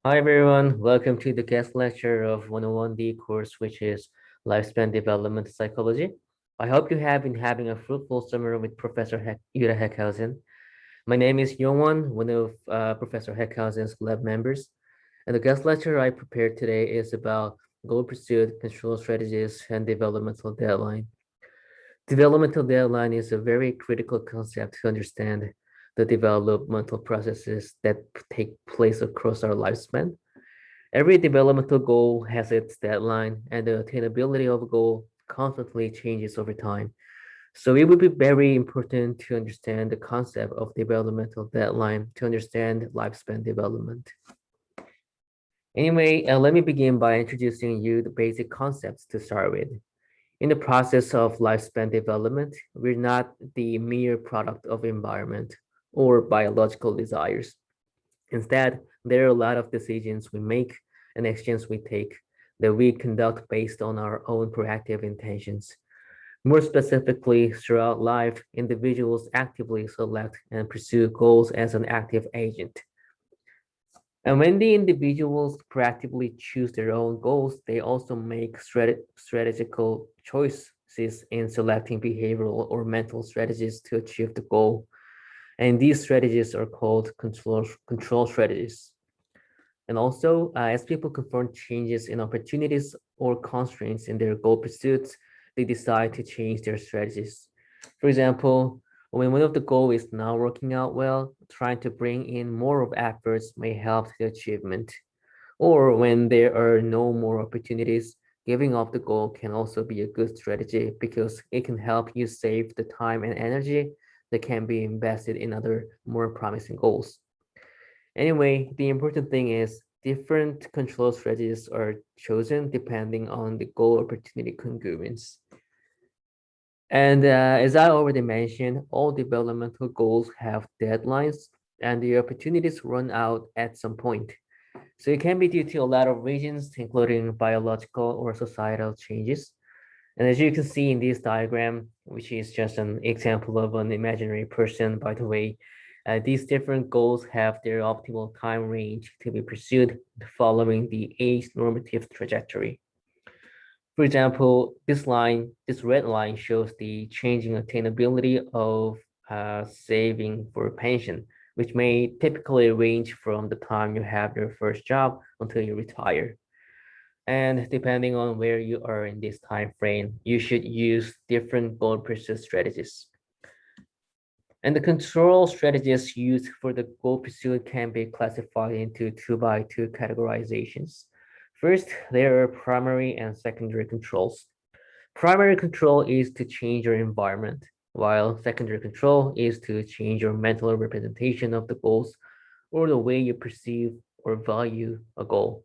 Hi everyone, welcome to the guest lecture of 101D course, which is Lifespan Development Psychology. I hope you have been having a fruitful summer with Professor Ira Heckhausen. My name is Yowan, one of Professor Heckhausen's lab members, and the guest lecture I prepared today is about goal pursuit, control strategies, and developmental deadline. Developmental deadline is a very critical concept to understand the developmental processes that take place across our lifespan. Every developmental goal has its deadline, and the attainability of a goal constantly changes over time. So it would be very important to understand the concept of developmental deadline to understand lifespan development. Anyway, let me begin by introducing you the basic concepts to start with. In the process of lifespan development, we're not the mere product of environment or biological desires. Instead, there are a lot of decisions we make and actions we take that we conduct based on our own proactive intentions. More specifically, throughout life, individuals actively select and pursue goals as an active agent. And when the individuals proactively choose their own goals, they also make strategical choices in selecting behavioral or mental strategies to achieve the goal. And these strategies are called control strategies. And also, as people confront changes in opportunities or constraints in their goal pursuits, they decide to change their strategies. For example, when one of the goals is not working out well, trying to bring in more of efforts may help the achievement. Or when there are no more opportunities, giving up the goal can also be a good strategy because it can help you save the time and energy that can be invested in other more promising goals. Anyway, the important thing is different control strategies are chosen depending on the goal opportunity congruence. And as I already mentioned, all developmental goals have deadlines and the opportunities run out at some point. So it can be due to a lot of reasons, including biological or societal changes. And as you can see in this diagram, which is just an example of an imaginary person, by the way, these different goals have their optimal time range to be pursued following the age normative trajectory. For example, this red line shows the changing attainability of saving for pension, which may typically range from the time you have your first job until you retire. And depending on where you are in this time frame, you should use different goal pursuit strategies. And the control strategies used for the goal pursuit can be classified into 2 by 2 categorizations. First, there are primary and secondary controls. Primary control is to change your environment, while secondary control is to change your mental representation of the goals or the way you perceive or value a goal.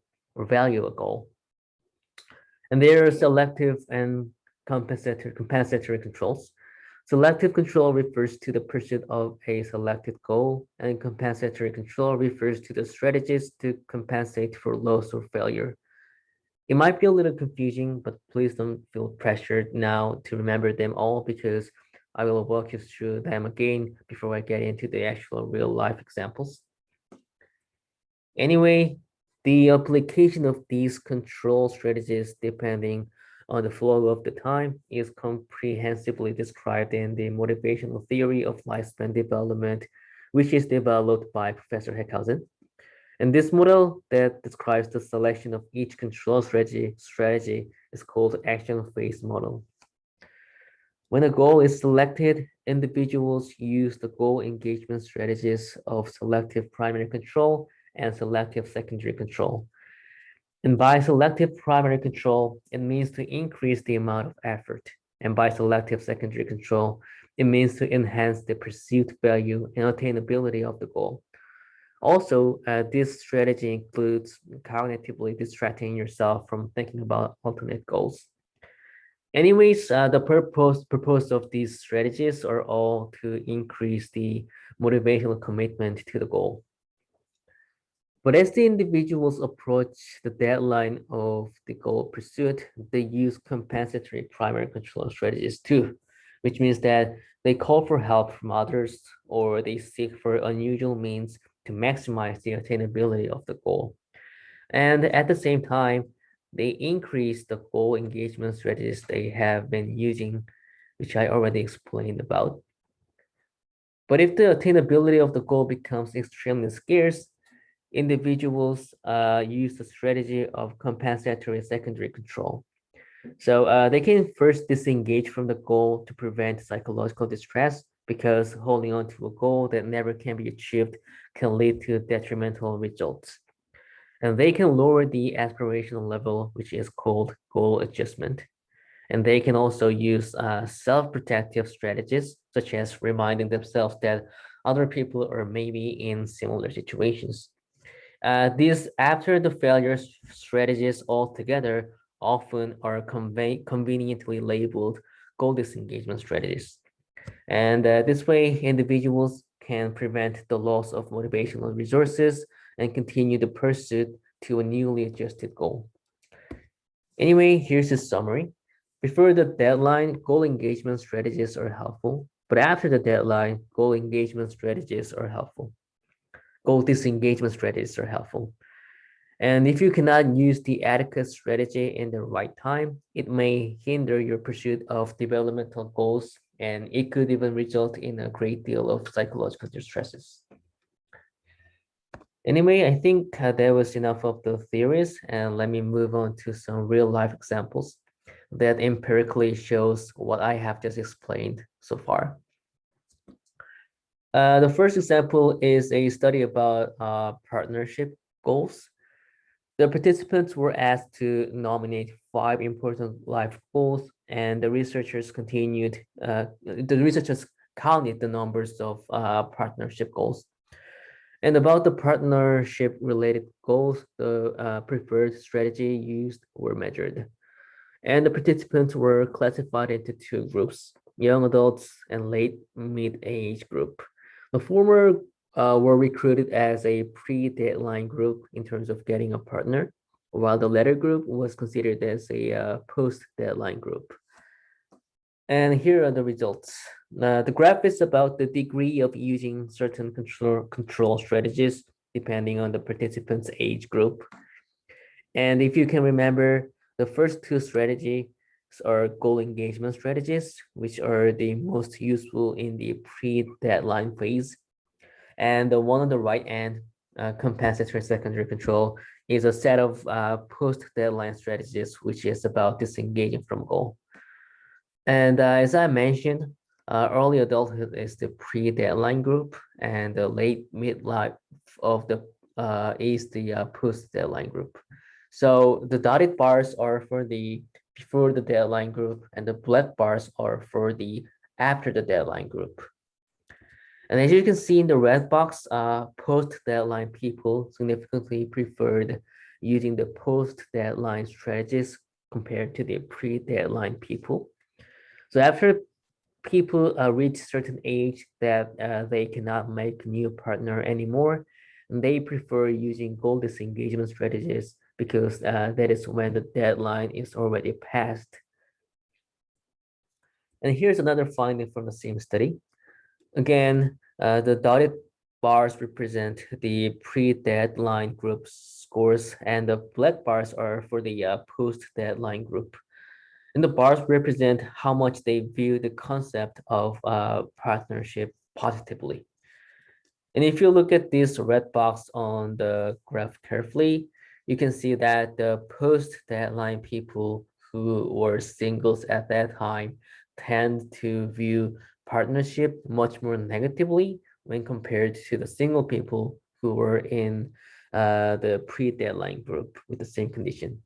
And there are selective and compensatory controls. Selective control refers to the pursuit of a selected goal, and compensatory control refers to the strategies to compensate for loss or failure. It might be a little confusing, but please don't feel pressured now to remember them all because I will walk you through them again before I get into the actual real life examples. Anyway, the application of these control strategies, depending on the flow of the time, is comprehensively described in the motivational theory of lifespan development, which is developed by Professor Heckhausen. And this model that describes the selection of each control strategy is called action phase model. When a goal is selected, individuals use the goal engagement strategies of selective primary control and selective secondary control. And by selective primary control, it means to increase the amount of effort. And by selective secondary control, it means to enhance the perceived value and attainability of the goal. Also, this strategy includes cognitively distracting yourself from thinking about alternate goals. Anyways, the purpose of these strategies are all to increase the motivational commitment to the goal. But as the individuals approach the deadline of the goal pursuit, they use compensatory primary control strategies too, which means that they call for help from others or they seek for unusual means to maximize the attainability of the goal. And at the same time, they increase the goal engagement strategies they have been using, which I already explained about. But if the attainability of the goal becomes extremely scarce, individuals use the strategy of compensatory secondary control. So they can first disengage from the goal to prevent psychological distress because holding on to a goal that never can be achieved can lead to detrimental results. And they can lower the aspirational level, which is called goal adjustment. And they can also use self-protective strategies, such as reminding themselves that other people are maybe in similar situations. These after the failure strategies altogether often are conveniently labeled goal disengagement strategies. And this way, individuals can prevent the loss of motivational resources and continue the pursuit to a newly adjusted goal. Anyway, here's a summary. Before the deadline, goal engagement strategies are helpful, but after the deadline, goal engagement strategies are helpful. Goal disengagement strategies are helpful. And if you cannot use the adequate strategy in the right time, it may hinder your pursuit of developmental goals, and it could even result in a great deal of psychological distresses. Anyway, I think that was enough of the theories, and let me move on to some real life examples that empirically shows what I have just explained so far. The first example is a study about partnership goals. The participants were asked to nominate 5 important life goals, and the researchers counted the numbers of partnership goals. And about the partnership related goals, the preferred strategy used were measured. And the participants were classified into 2 groups, young adults and late mid-age group. The former were recruited as a pre-deadline group in terms of getting a partner, while the latter group was considered as a post-deadline group. And here are the results. The graph is about the degree of using certain control strategies depending on the participant's age group. And if you can remember, the first 2 strategies are goal engagement strategies, which are the most useful in the pre-deadline phase. And the one on the right end, compensatory secondary control, is a set of post-deadline strategies, which is about disengaging from goal. And as I mentioned, early adulthood is the pre-deadline group, and the late midlife of the is the post-deadline group. So the dotted bars are for the before the deadline group, and the black bars are for the after the deadline group. And as you can see in the red box, post-deadline people significantly preferred using the post-deadline strategies compared to the pre-deadline people. So after people reach certain age that they cannot make new partner anymore, they prefer using goal disengagement strategies because that is when the deadline is already passed. And here's another finding from the same study. Again, the dotted bars represent the pre-deadline group scores, and the black bars are for the post-deadline group. And the bars represent how much they view the concept of partnership positively. And if you look at this red box on the graph carefully, you can see that the post-deadline people who were singles at that time tend to view partnership much more negatively when compared to the single people who were in the pre-deadline group with the same condition.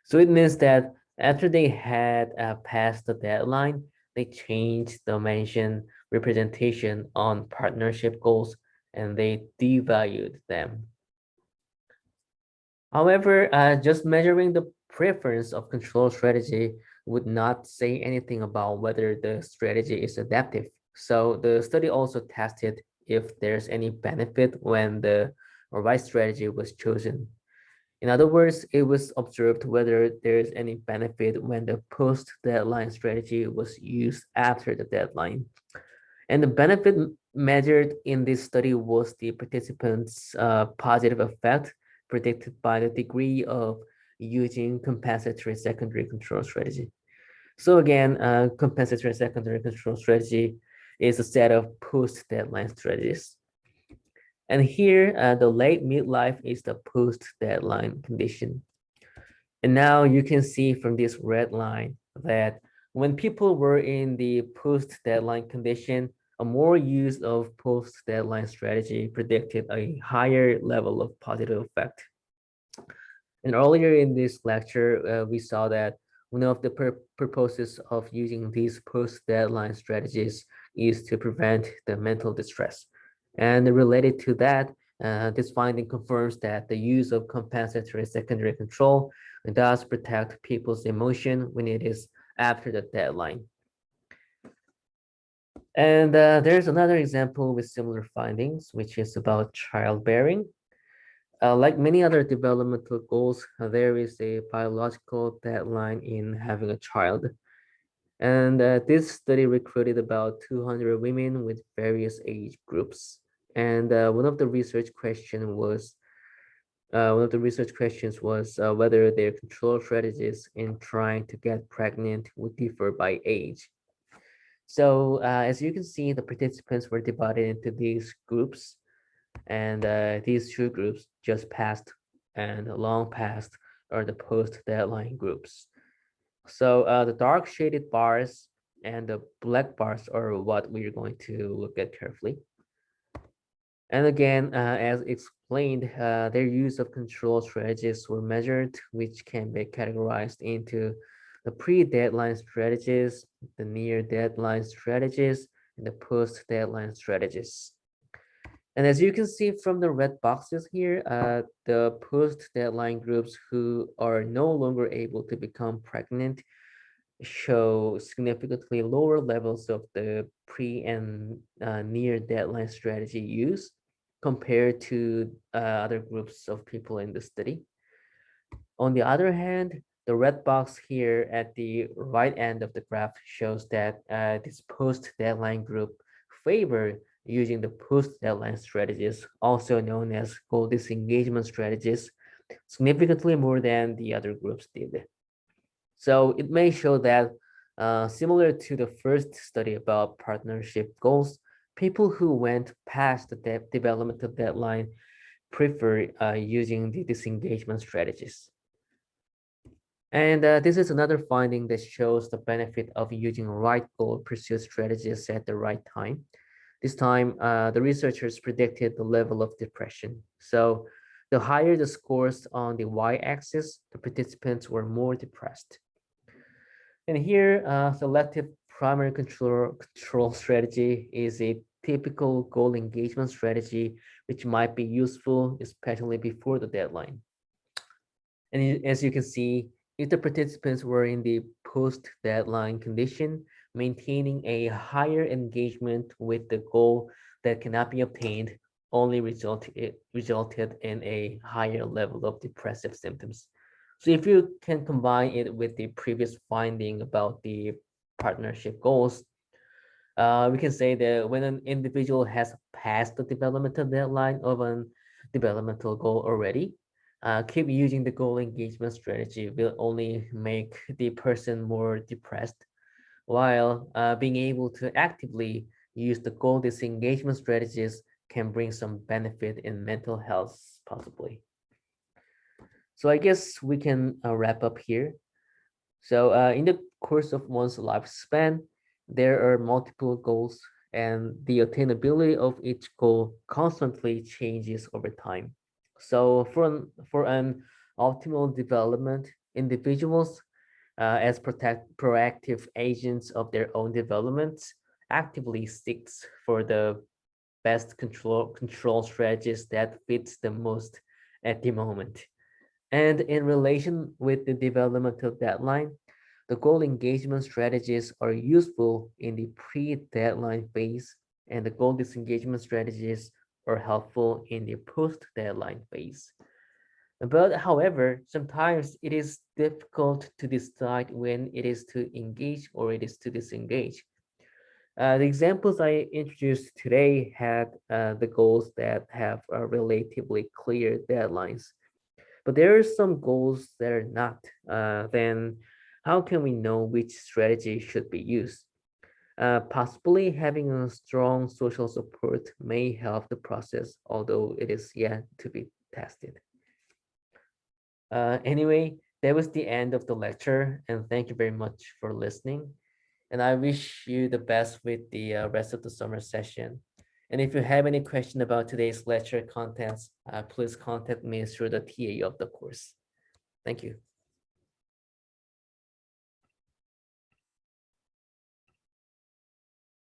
So it means that after they had passed the deadline, they changed the mentioned representation on partnership goals and they devalued them. However, just measuring the preference of control strategy would not say anything about whether the strategy is adaptive. So the study also tested if there's any benefit when the right strategy was chosen. In other words, it was observed whether there's any benefit when the post-deadline strategy was used after the deadline. And the benefit measured in this study was the participants' positive effect predicted by the degree of using compensatory secondary control strategy. So again, compensatory secondary control strategy is a set of post-deadline strategies. And here, the late midlife is the post-deadline condition. And now you can see from this red line that when people were in the post-deadline condition, a more use of post-deadline strategy predicted a higher level of positive effect. And earlier in this lecture, we saw that one of the purposes of using these post-deadline strategies is to prevent the mental distress. And related to that, this finding confirms that the use of compensatory secondary control does protect people's emotion when it is after the deadline. And there's another example with similar findings, which is about childbearing. Like many other developmental goals, there is a biological deadline in having a child. And this study recruited about 200 women with various age groups. And one of the research questions was whether their control strategies in trying to get pregnant would differ by age. So as you can see, the participants were divided into these groups, and these two groups just passed and long past are the post-deadline groups. So the dark shaded bars and the black bars are what we're going to look at carefully. And again, as explained, their use of control strategies were measured, which can be categorized into the pre-deadline strategies, the near-deadline strategies, and the post-deadline strategies. And as you can see from the red boxes here, the post-deadline groups who are no longer able to become pregnant show significantly lower levels of the pre and near deadline strategy use compared to other groups of people in the study. On the other hand, the red box here at the right end of the graph shows that this post-deadline group favor using the post-deadline strategies, also known as goal disengagement strategies, significantly more than the other groups did. So it may show that similar to the first study about partnership goals, people who went past the developmental deadline prefer using the disengagement strategies. And this is another finding that shows the benefit of using right goal pursuit strategies at the right time. This time, the researchers predicted the level of depression. So the higher the scores on the y-axis, the participants were more depressed. And here, selective primary control strategy is a typical goal engagement strategy, which might be useful, especially before the deadline. And as you can see, if the participants were in the post-deadline condition, maintaining a higher engagement with the goal that cannot be obtained only resulted in a higher level of depressive symptoms. So if you can combine it with the previous finding about the partnership goals, we can say that when an individual has passed the developmental deadline of a developmental goal already, keep using the goal engagement strategy will only make the person more depressed, while being able to actively use the goal disengagement strategies can bring some benefit in mental health, possibly. So I guess we can wrap up here. So in the course of one's lifespan, there are multiple goals, and the attainability of each goal constantly changes over time. So for an optimal development, individuals as proactive agents of their own development actively seeks for the best control strategies that fits the most at the moment. And in relation with the developmental deadline, the goal engagement strategies are useful in the pre-deadline phase, and the goal disengagement strategies are helpful in the post-deadline phase. But however, sometimes it is difficult to decide when it is to engage or it is to disengage. The examples I introduced today had the goals that have relatively clear deadlines. but there are some goals that are not. Then how can we know which strategy should be used? Possibly having a strong social support may help the process, although it is yet to be tested. Anyway, that was the end of the lecture, and thank you very much for listening. And I wish you the best with the rest of the summer session. And if you have any question about today's lecture contents, please contact me through the TA of the course. Thank you.